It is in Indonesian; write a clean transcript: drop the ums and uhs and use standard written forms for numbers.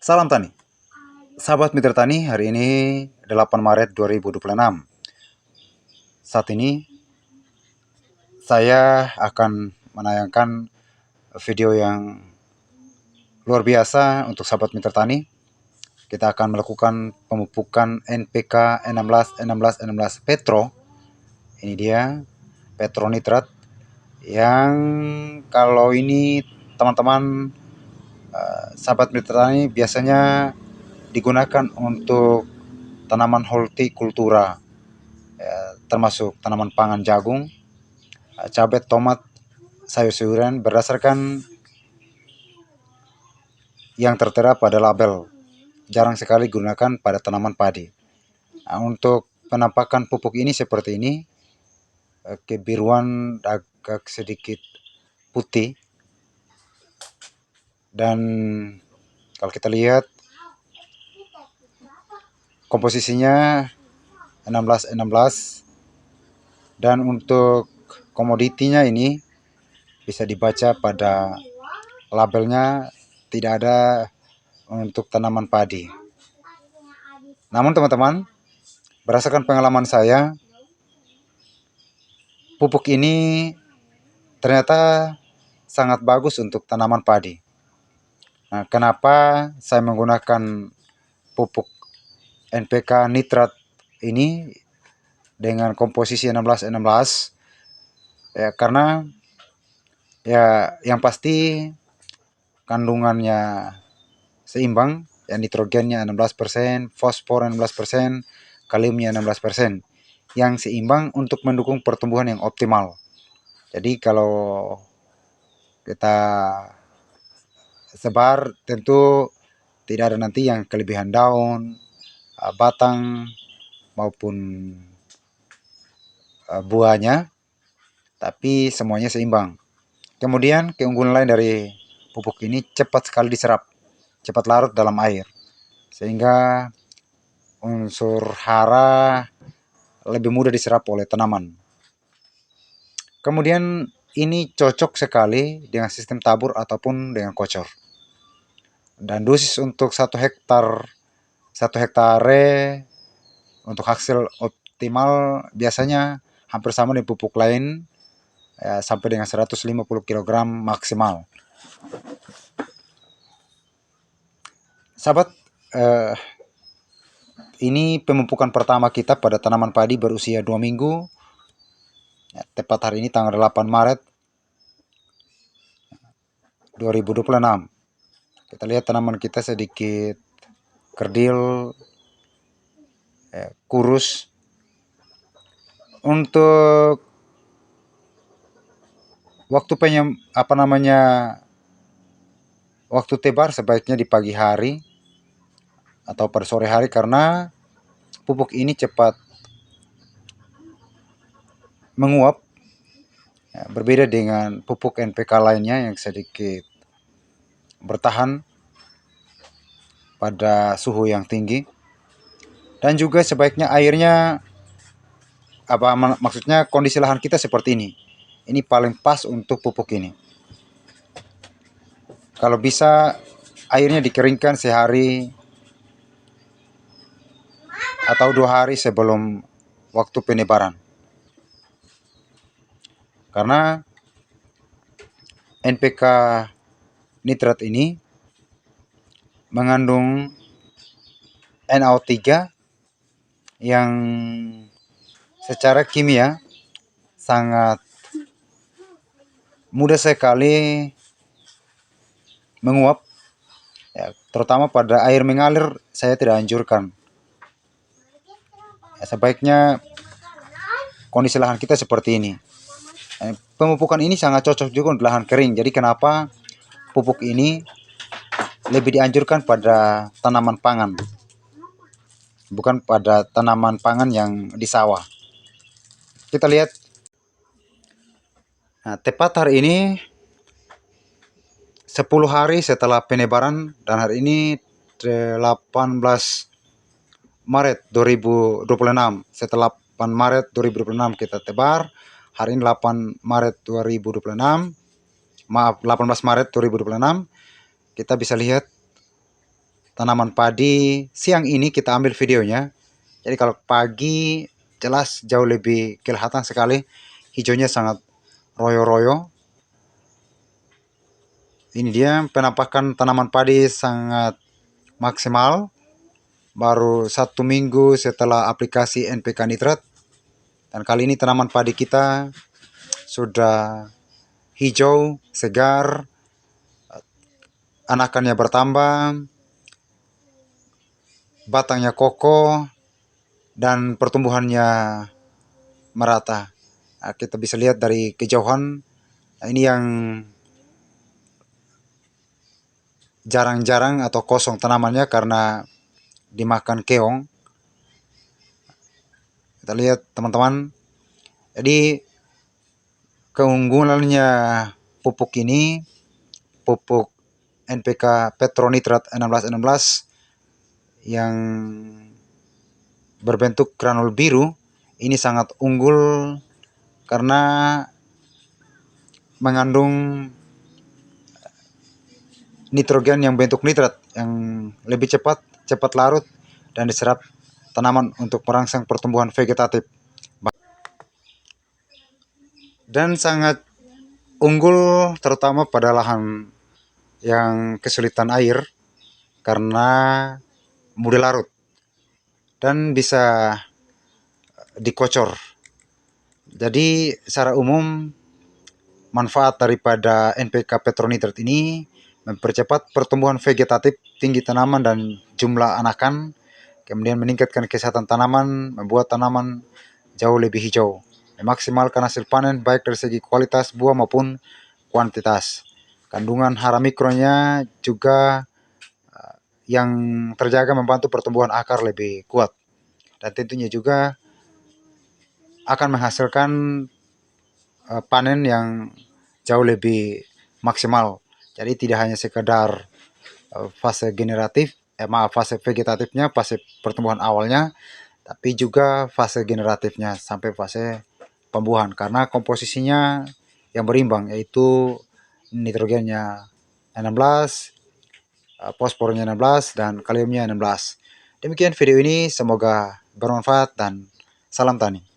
Salam Tani. Sahabat Mitra Tani, hari ini 8 Maret 2026. Saat ini saya akan menayangkan video yang luar biasa untuk sahabat Mitra Tani. Kita akan melakukan pemupukan NPK 16 Petro. Ini dia petronitrat yang kalau ini teman-teman sahabat Mitra Tani biasanya digunakan untuk tanaman hortikultura, termasuk tanaman pangan jagung, cabai, tomat, sayur-sayuran berdasarkan yang tertera pada label. Jarang sekali digunakan pada tanaman padi. Nah, untuk penampakan pupuk ini seperti ini, kebiruan agak sedikit putih, dan kalau kita lihat komposisinya 16 dan untuk komoditinya ini bisa dibaca pada labelnya tidak ada untuk tanaman padi. Namun teman-teman, berdasarkan pengalaman saya, pupuk ini ternyata sangat bagus untuk tanaman padi. Nah, kenapa saya menggunakan pupuk NPK nitrat ini dengan komposisi 16 ya, karena ya yang pasti kandungannya seimbang, ya, nitrogennya 16%, fosfor 16%, kaliumnya 16%, yang seimbang untuk mendukung pertumbuhan yang optimal. Jadi kalau kita sebar tentu tidak ada nanti yang kelebihan daun, batang maupun buahnya, tapi semuanya seimbang. Kemudian keunggulan lain dari pupuk ini cepat sekali diserap, cepat larut dalam air, sehingga unsur hara lebih mudah diserap oleh tanaman. Kemudian ini cocok sekali dengan sistem tabur ataupun dengan kocor. Dan dosis untuk 1 hektare untuk hasil optimal biasanya hampir sama dengan pupuk lain, sampai dengan 150 kg maksimal. Sahabat, ini pemupukan pertama kita pada tanaman padi berusia 2 minggu. Tepat hari ini tanggal 8 Maret 2026. Kita lihat tanaman kita sedikit kerdil, kurus. Untuk waktu waktu tebar sebaiknya di pagi hari atau pada sore hari, karena pupuk ini cepat menguap, berbeda dengan pupuk NPK lainnya yang sedikit bertahan pada suhu yang tinggi. Dan juga sebaiknya airnya, maksudnya kondisi lahan kita seperti ini. Ini paling pas untuk pupuk ini. Kalau bisa airnya dikeringkan sehari atau 2 hari sebelum waktu penebaran. Karena NPK nitrat ini mengandung NO3 yang secara kimia sangat mudah sekali menguap, ya, terutama pada air mengalir saya tidak anjurkan. Ya, sebaiknya kondisi lahan kita seperti ini. Pemupukan ini sangat cocok juga untuk lahan kering. Jadi kenapa pupuk ini lebih dianjurkan pada tanaman pangan, bukan pada tanaman pangan yang di sawah. Kita lihat, nah, tepat hari ini 10 hari setelah penebaran, dan hari ini 18 Maret 2026. Setelah 8 Maret 2026 kita tebar, hari ini 8 Maret 2026. Maaf, 18 Maret 2026. Kita bisa lihat tanaman padi siang ini kita ambil videonya. Jadi kalau pagi jelas jauh lebih kelihatan sekali, hijaunya sangat royo-royo. Ini dia penampakan tanaman padi sangat maksimal. Baru 1 minggu setelah aplikasi NPK nitrat. Dan kali ini tanaman padi kita sudah hijau, segar, anakannya bertambah, batangnya kokoh, dan pertumbuhannya merata. Nah, kita bisa lihat dari kejauhan. Nah, ini yang jarang-jarang atau kosong tanamannya karena dimakan keong. Kita lihat teman-teman. Jadi keunggulannya pupuk ini, pupuk NPK Petronitrat 1616 yang berbentuk granul biru, ini sangat unggul karena mengandung nitrogen yang bentuk nitrat yang lebih cepat larut dan diserap tanaman untuk merangsang pertumbuhan vegetatif. Dan sangat unggul terutama pada lahan yang kesulitan air karena mudah larut dan bisa dikocor. Jadi secara umum manfaat daripada NPK Petronitrat ini mempercepat pertumbuhan vegetatif, tinggi tanaman dan jumlah anakan, kemudian meningkatkan kesehatan tanaman, membuat tanaman jauh lebih hijau, memaksimalkan hasil panen baik dari segi kualitas buah maupun kuantitas. Kandungan hara mikronya juga yang terjaga membantu pertumbuhan akar lebih kuat. Dan tentunya juga akan menghasilkan panen yang jauh lebih maksimal. Jadi tidak hanya sekedar fase fase vegetatifnya, fase pertumbuhan awalnya, tapi juga fase generatifnya sampai fase pembuahan. Karena komposisinya yang berimbang, yaitu nitrogennya 16, fosfornya 16, dan kaliumnya 16. Demikian video ini, semoga bermanfaat dan salam tani.